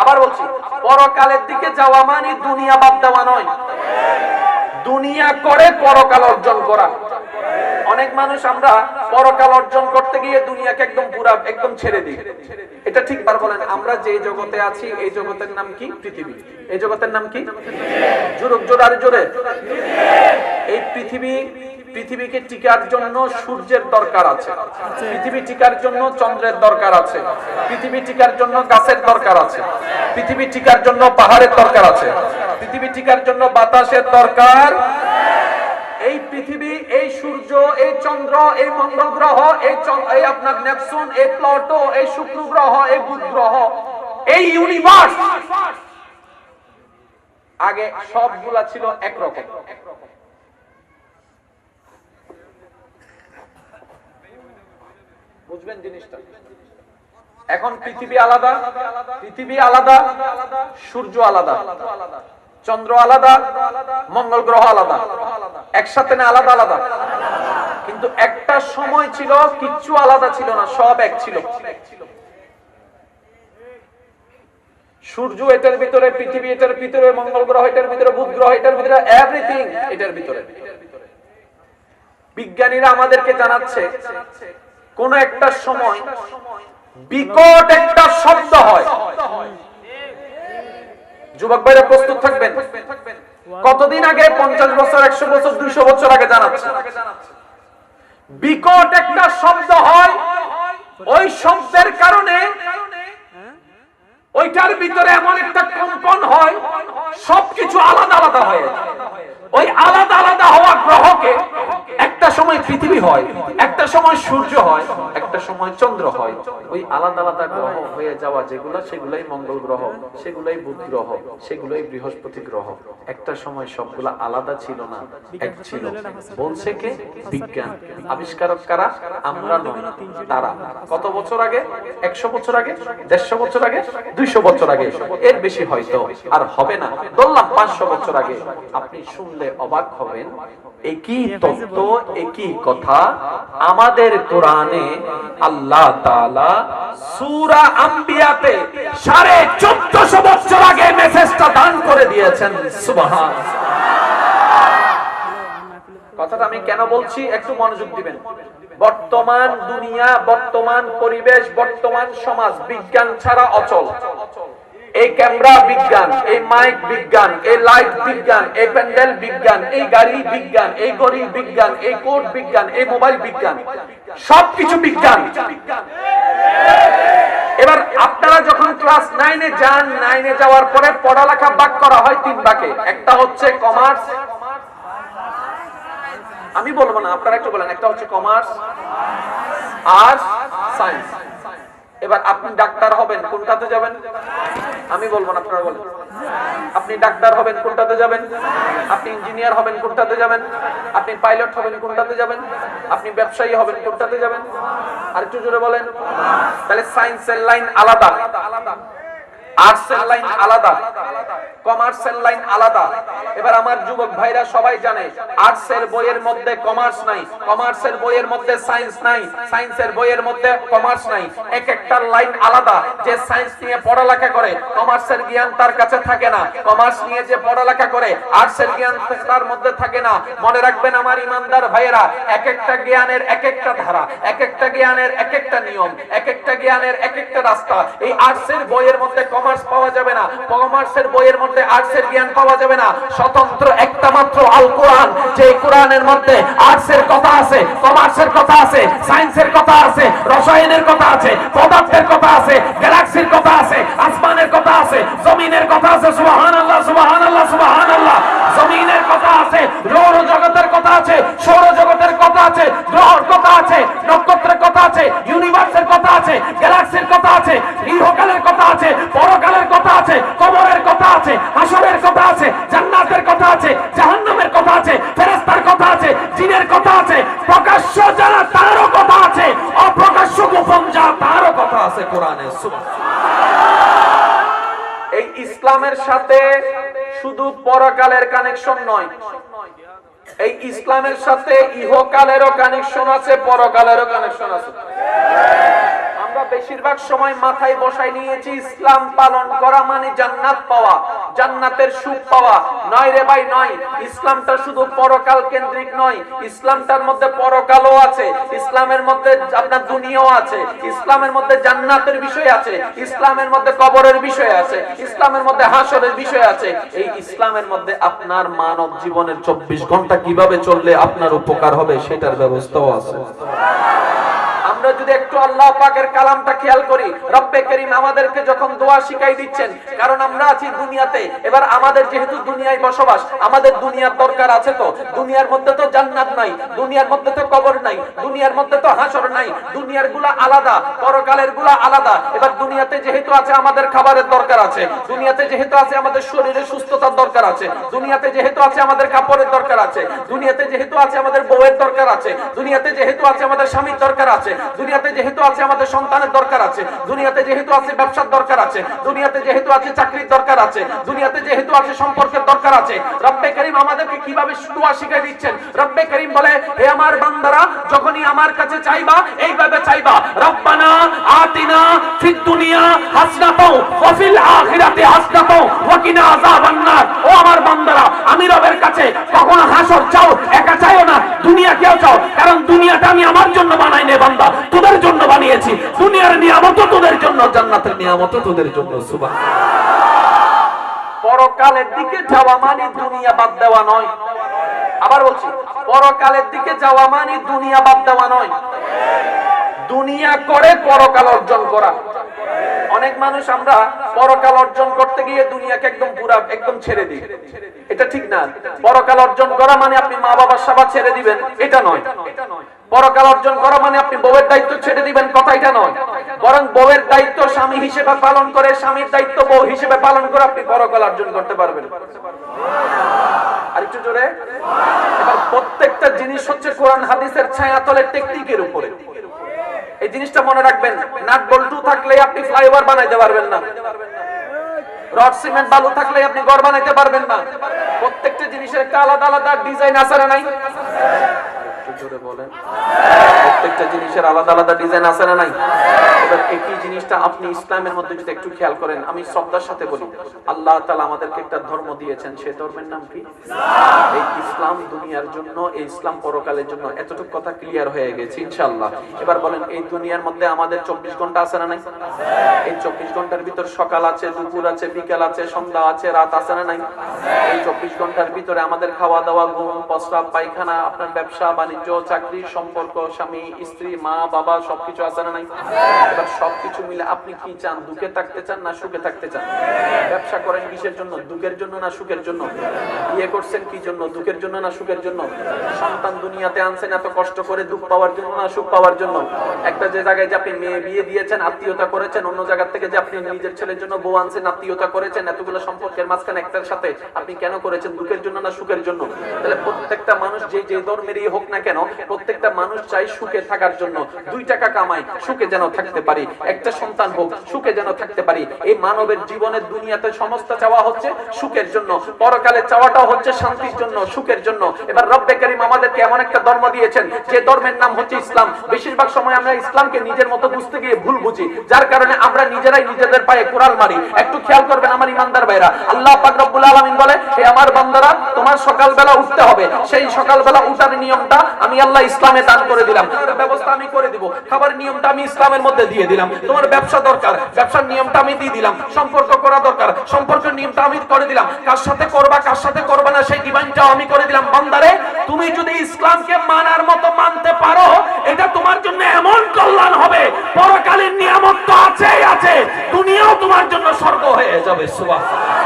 আবার বলছি, পরকালের দিকে যাওয়া মানে দুনিয়া বাদ দেওয়া নয়, দুনিয়া করে পরকাল অর্জন করা। অনেক মানুষ আমরা পরকাল অর্জন করতে গিয়ে দুনিয়াকে একদম পুরা একদম ছেড়ে দিই। এটা ঠিক বার বলেন? আমরা যে জগতে আছি এই জগতের নাম কি? পৃথিবী। এই জগতের নাম কি? জোরে জোরে। এই পৃথিবীকে টিকার জন্য সূর্যের দরকার আছে, পৃথিবী টিকার জন্য চন্দ্রের দরকার আছে, পৃথিবী টিকার জন্য গাছের দরকার আছে, পৃথিবী টিকার জন্য পাহাড়ের দরকার আছে, পৃথিবী টিকার জন্য বাতাসের দরকার। এই পৃথিবী, এই সূর্য, এই চন্দ্র, এই মঙ্গল গ্রহ, এই আপনার নেপচুন, এই প্লুটো, এই শুক্র গ্রহ, এই বুধ গ্রহ, এই ইউনিভার্স আগে সবগুলা ছিল একরকম। বুঝবেন জিনিসটা? এখন পৃথিবী আলাদা, সূর্য আলাদা, চন্দ্র আলাদা, মঙ্গল গ্রহ আলাদা, একসাথে না আলাদা আলাদা। কিন্তু একটা সময় ছিল কিচ্ছু আলাদা ছিল না, সব এক ছিল। সূর্য এটার ভিতরে, পৃথিবী এটার ভিতরে, মঙ্গল গ্রহ এটার ভিতরে, বুধ গ্রহ এটার ভিতরে, এভরিথিং এটার ভিতরে। বিজ্ঞানীরা আমাদেরকে জানাচ্ছে কোন একটা সময় বিকট একটা শব্দ হয়। যুবক ভাইরা প্রস্তুত থাকবেন। কতদিন আগে? 50 বছর, 100 বছর, 200 বছর আগে জানাচ্ছে বিকট একটা শব্দ হয়। ওই শব্দের কারণে ওইটার ভিতরে এমন একটা কম্পন হয়, সবকিছু আলাদা আলাদা হয়ে যায়। ওই আলাদা আলাদা হওয়া গ্রহকে একটা সময় পৃথিবী হয়, একটা সময় সূর্য হয়, একটা সময় চন্দ্র হয়। ওই আলাদা আলাদা গ্রহ হয়ে যাওয়া যেগুলো, সেগুলাই মঙ্গল গ্রহ, সেগুলাই বুধ গ্রহ, সেগুলাই বৃহস্পতি গ্রহ। একটা সময় সবগুলা আলাদা ছিল না, এক ছিল। বলছে কে? বিজ্ঞান। আবিষ্কারক কারা? আমরা নয়, তারা। কত বছর আগে? 100 বছর আগে, 150 বছর আগে, 200 বছর আগে, এর বেশি হয়তো আর হবে না, বললাম 500 বছর আগে। আপনি শুনলে অবাক হবেন, একই তত্ত্ব, একই কথা আমাদের কোরআনে আল্লাহ তাআলা সূরা আম্বিয়াতে 1450 বছর আগে মেসেজটা দান করে দিয়েছেন। সুবহানাল্লাহ। কথাটা আমি কেন বলছি একটু মনোযোগ দিবেন। বর্তমান দুনিয়া, বর্তমান পরিবেশ, বর্তমান সমাজ বিজ্ঞান ছাড়া অচল। এই ক্যামেরা বিজ্ঞান, এই মাইক বিজ্ঞান, এই লাইট বিজ্ঞান, এই প্যান্ডেল বিজ্ঞান, এই গাড়ি বিজ্ঞান, এই ঘড়ি বিজ্ঞান, এই কোড বিজ্ঞান, এই মোবাইল বিজ্ঞান, সবকিছু বিজ্ঞান। এবার আপনারা যখন ক্লাস 9-এ যান, 9-এ যাওয়ার পরে পড়ালেখা ভাগ করা হয় 3 ভাগে। একটা হচ্ছে কমার্স, আমি বলবো না, আপনারা একটু বলেন। একটা হচ্ছে কমার্স, আর্টস, সায়েন্স। এবার আপনি ডাক্তার হবেন, কোনটাতে যাবেন? আমি বলবো না, আপনারা বলেন। আপনি ডাক্তার হবেন, কোনটাতে যাবেন? আপনি ইঞ্জিনিয়ার হবেন, কোনটাতে যাবেন? আপনি পাইলট হবেন, কোনটাতে যাবেন? আপনি ব্যবসায়ী হবেন, কোনটাতে যাবেন? আর একটু জোরে বলেন। তাহলে সায়েন্সের লাইন আলাদা, আর্টসের লাইন আলাদা, কমার্সের লাইন আলাদা। এবার আমার যুবক ভাইরা সবাই জানে আর্টসের বইয়ের মধ্যে কমার্স নাই, কমার্সের বইয়ের মধ্যে সায়েন্স নাই, সায়েন্সের বইয়ের মধ্যে কমার্স নাই। এক একটা লাইন আলাদা। যে সায়েন্স নিয়ে পড়ালেখা করে কমার্সের জ্ঞান তার কাছে থাকে না, কমার্স নিয়ে যে পড়ালেখা করে আর্টসের জ্ঞান তার মধ্যে থাকে না। মনে রাখবেন আমার ইমানদার ভাইয়েরা, এক একটা জ্ঞানের এক একটা ধারা, এক একটা জ্ঞানের এক একটা নিয়ম, এক একটা জ্ঞানের এক একটা রাস্তা। এই আর্টসের বইয়ের মধ্যে কমার্স পাওয়া যাবে না, কমার্সের বইয়ের মধ্যে আর্টসের জ্ঞান পাওয়া যাবে না। স্বতন্ত্র একটা মাত্র আল কোরআন, যে কোরআনের মধ্যে আর্টসের কথা আছে, কমার্সের কথা আছে, সায়েন্সের কথা আছে, রসায়নের কথা আছে, পদার্থের কথা আছে, গ্যালাক্সির কথা আছে, আসমানের কথা আছে, জমিনের কথা আছে। সুবহানাল্লাহ, সুবহানাল্লাহ, সুবহানাল্লাহ। জমিনের কথা আছে, গ্রহ জগতের কথা আছে, সৌর জগতের কথা আছে, গ্রহের কথা আছে, নক্ষত্রের কথা আছে, ইউনিভার্সের কথা আছে, গ্যালাক্সির কথা আছে, ইহকালের কথা আছে, পরকালের কথা আছে, কবরের কথা আছে, হাসরের কথা আছে, জান্নাতের কথা আছে, জাহান্নামের কথা আছে, ফেরেশতার কথা আছে, জিনের কথা আছে, প্রকাশ্য যারা তারও কথা আছে, অপ্রকাশ্য গোপন যা তারও কথা আছে কোরআনে। এই ইসলামের সাথে শুধু পরকালের কানেকশন নয়, এই ইসলামের সাথে ইহকালেরও কানেকশন আছে, পরকালেরও কানেকশন আছে। আমরা আমরা বেশিরভাগ সময় মাথায় বসাই নিয়েছি ইসলাম পালন করা মানে জান্নাত পাওয়া, জান্নাতের সুখ পাওয়া। নয় রে ভাই, নয়। ইসলামটা শুধু পরকাল কেন্দ্রিক নয়, ইসলামটার মধ্যে পরকালও আছে, ইসলামের মধ্যে আপনার দুনিয়াও আছে, ইসলামের মধ্যে জান্নাতের বিষয় আছে, ইসলামের মধ্যে কবরের বিষয় আছে, ইসলামের মধ্যে হাসরের বিষয় আছে। এই ইসলামের মধ্যে আপনার মানব জীবনের 24 ঘন্টা কিভাবে চললে আপনার উপকার হবে সেটার ব্যবস্থাও আছে। আমরা যদি একটু আল্লাহ পাকের কালামটা খেয়াল করি, রব্বে করিম আমাদেরকে যখন দোয়া শিখাই দিচ্ছেন, কারণ আমরা আছি দুনিয়াতে। এবার আমাদের যেহেতু দুনিয়ায় বসবাস, আমাদের দুনিয়ার দরকার আছে। তো দুনিয়ার মধ্যে তো জান্নাত নাই, দুনিয়ার মধ্যে তো কবর নাই, দুনিয়ার মধ্যে তো হাসর নাই, দুনিয়ার গুলা আলাদা, পরকালের গুলা আলাদা। এবার দুনিয়াতে যেহেতু আছে আমাদের খাবারের দরকার আছে, দুনিয়াতে যেহেতু আছে আমাদের শরীরের সুস্থতার দরকার আছে, দুনিয়াতে যেহেতু আছে আমাদের কাপড়ের দরকার আছে, দুনিয়াতে যেহেতু আছে আমাদের বউয়ের দরকার আছে, দুনিয়াতে যেহেতু আছে আমাদের স্বামীর দরকার আছে, দুনিয়াতে যেহেতু আছে আমাদের সন্তানের দরকার আছে, দুনিয়াতে যেহেতু আছে ব্যবসার দরকার আছে, দুনিয়াতে যেহেতু আছে চাকরির দরকার আছে, দুনিয়াতে যেহেতু আছে সম্পর্কের দরকার আছে। রব্বে করিম আমাদেরকে কিভাবে দোয়া শিখিয়ে দিচ্ছেন। রব্বে করিম বলে, হে আমার বান্দারা, যখনই আমার কাছে চাইবা এইভাবে চাইবা, রব্বানা আতিনা ফিদ দুনিয়া হাসনাতাও ওয়া ফিল আখিরাতি হাসনাতাও ওয়া কিনা আযাবান নার। ও আমার বান্দারা, আমি রবের কাছে কখনো হাসর চাও একা চাইও না, দুনিয়া কেউ চাও, কারণ দুনিয়াটা আমি আমার জন্য বানাই নে বান্দা, তোদের জন্য বানিয়েছি। দুনিয়ার নিয়ামত তোদের জন্য, জান্নাতের নিয়ামত তোদের জন্য। সুবহানাল্লাহ। পরকালের দিকে যাওয়া মানে দুনিয়া বাদ দেওয়া নয়। আবার বলছি, পরকালের দিকে যাওয়া মানে দুনিয়া বাদ দেওয়া নয়, দুনিয়া করে পরকাল অর্জন করা। অনেক মানুষ আমরা পরকাল অর্জন করতে গিয়ে দুনিয়াকে একদম ছেড়ে দিই, এটা ঠিক না। পরকাল অর্জন করা মানে আপনি মা বাবার সেবা ছেড়ে দিবেন, এটা নয়। পরকাল অর্জন করা মানে আপনি বউয়ের দায়িত্ব ছেড়ে দিবেন, কথা এটা নয়। বরং বউয়ের দায়িত্ব স্বামী হিসেবে পালন করে, স্বামীর দায়িত্ব বউ হিসেবে পালন করে আপনি পরকাল অর্জন করতে পারবেন। আরেকটু জোরে। এবার প্রত্যেকটা জিনিস হচ্ছে কোরআন হাদিসের ছায়াতলের টেকনিকের উপরে। এই জিনিসটা মনে রাখবেন, নাট বল্টু থাকলে আপনি ফ্লাইওভার বানাইতে পারবেন না, রড সিমেন্ট বালু থাকলে আপনি ঘর বানাইতে পারবেন না। প্রত্যেকটা জিনিসের একটা আলাদা আলাদা ডিজাইন আছে না নাই? জোরে বলেন। প্রত্যেকটা জিনিসের আলাদা আলাদা ডিজাইন আছে না নাই? এবার একই জিনিসটা আপনি ইসলামের মধ্যে যদি একটু খেয়াল করেন, আমি শ্রদ্ধার সাথে বলি, আল্লাহ তাআলা আমাদেরকে একটা ধর্ম দিয়েছেন, সেই ধর্মের নাম কি? ইসলাম। এই ইসলাম দুনিয়ার জন্য, এই ইসলাম পরকালের জন্য। এতটুকু কথা ক্লিয়ার হয়ে গেছে ইনশাআল্লাহ। এবার বলেন, এই দুনিয়ার মধ্যে আমাদের 24 ঘন্টা আছে না নাই? এই 24 ঘন্টার ভিতর সকাল আছে, দুপুর আছে, বিকেল আছে, সন্ধ্যা আছে, রাত আছে না নাই? এই 24 ঘন্টার ভিতরে আমাদের খাওয়া দাওয়া, ঘুম, প্রস্রাব, পায়খানা, আপনার ব্যবসা বাণিজ্য, চাকরি, সম্পর্ক, স্বামী স্ত্রী, মা বাবা, সবকিছু আছে না নাই? এবার সবকিছু মিলে আপনি কি চান? দুঃখে থাকতে চান না সুখে থাকতে চান? ব্যবসা করেন কিসের জন্য? দুঃখের জন্য না সুখের জন্য? বিয়ে করছেন কি জন্য? দুঃখের জন্য না সুখের জন্য? সন্তান দুনিয়াতে আনছেন এত কষ্ট করে দুঃখ পাওয়ার জন্য না সুখ পাওয়ার জন্য? একটা যে জায়গায় যে আপনি মেয়ে বিয়ে দিয়েছেন, আত্মীয়তা করেছেন, অন্য জায়গা থেকে যে আপনি নিজের ছেলের জন্য বউ আনছেন, আত্মীয়তা করেছেন, এতগুলো সম্পর্কের মাঝখানে একটার সাথে আপনি কেন করেছেন? দুঃখের জন্য না সুখের জন্য? তাহলে প্রত্যেকটা মানুষ যে ধর্মেরই হোক না কেন, প্রত্যেকটা মানুষ চাই সুখে থাকার জন্য। 2 টাকা কামাই, সুখে যেন থাকতে পারি, একটা সন্তান হোক, সুখে যেন থাকতে পারি। এই মানবের জীবনের দুনিয়াতে সমস্ত চাওয়া হচ্ছে সুখের জন্য, পরকালে চাওয়াটাও হচ্ছে শান্তির জন্য, সুখের জন্য। এবার রব্বে করিম আমাদেরকে এমন একটা ধর্ম দিয়েছেন, যে ধর্মের নাম হচ্ছে ইসলাম। বেশিরভাগ সময় আমরা ইসলামকে নিজের মতো বুঝতে গিয়ে ভুল বুঝি, যার কারণে আমরা নিজেরাই নিজেদের পায়ে কুড়াল মারি। একটু খেয়াল করবেন আমার ইমানদার ভাইরা, আল্লাহ পাক রব্বুল আলামিন বলে, হে আমার বান্দারা, তোমার সকালবেলা উঠতে হবে, সেই সকালবেলা উঠার নিয়মটা আমি আল্লাহ ইসলামে দান করে দিলাম, ব্যবস্থা আমি করে দিব। খাবার নিয়মটা আমি ইসলামের মধ্যে দিয়ে দিলাম। তোমার ব্যবসা দরকার, ব্যবসার নিয়মটা আমি দিয়ে দিলাম। সম্পর্ক করা দরকার, সম্পর্কের নিয়মটা আমি করে দিলাম। কার সাথে করবা কার সাথে করবা না সেই ডিমান্ডটাও আমি করে দিলাম। বান্দারে, তুমি যদি ইসলামকে মানার মতো মানতে পারো, এটা তোমার জন্য এমন কল্যাণ হবে, পরকালীন নিয়ামত তো আছেই আছে, দুনিয়াও তোমার জন্য স্বর্গ হয়ে যাবে। সুবহানাল্লাহ।